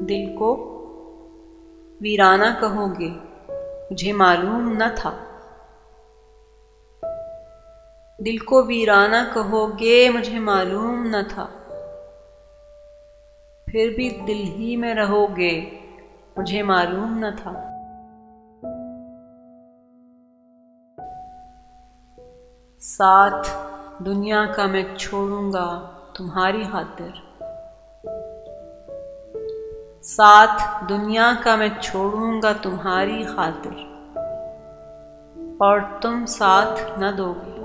दिल को वीराना कहोगे, मुझे मालूम न था। दिल को वीराना कहोगे, मुझे मालूम न था। फिर भी दिल ही में रहोगे, मुझे मालूम न था। साथ दुनिया का मैं छोड़ूंगा तुम्हारी खातिर। साथ दुनिया का मैं छोड़ूंगा तुम्हारी खातिर, और तुम साथ न दोगे,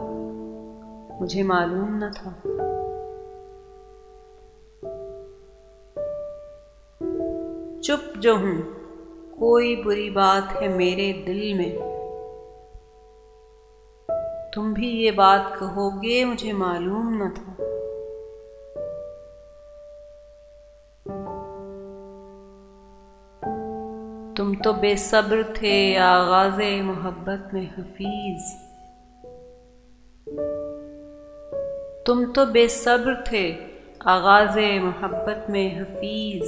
मुझे मालूम न था। चुप जो हूं, कोई बुरी बात है मेरे दिल में। तुम भी ये बात कहोगे, मुझे मालूम न था। तुम तो बेसब्र थे आगाज़े मोहब्बत में हफीज। तुम तो बेसब्र थे आगाज़े मोहब्बत में हफीज।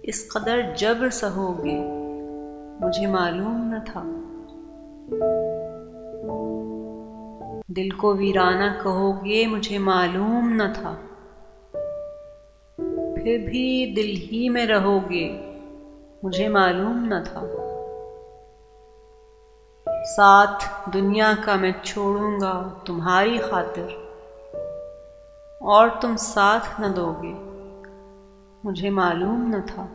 इस कदर जब्र सहोगे, मुझे मालूम न था। दिल को वीराना कहोगे, मुझे मालूम न था। फिर भी दिल ही में रहोगे, मुझे मालूम न था। साथ दुनिया का मैं छोड़ूंगा तुम्हारी खातिर, और तुम साथ न दोगे, मुझे मालूम न था।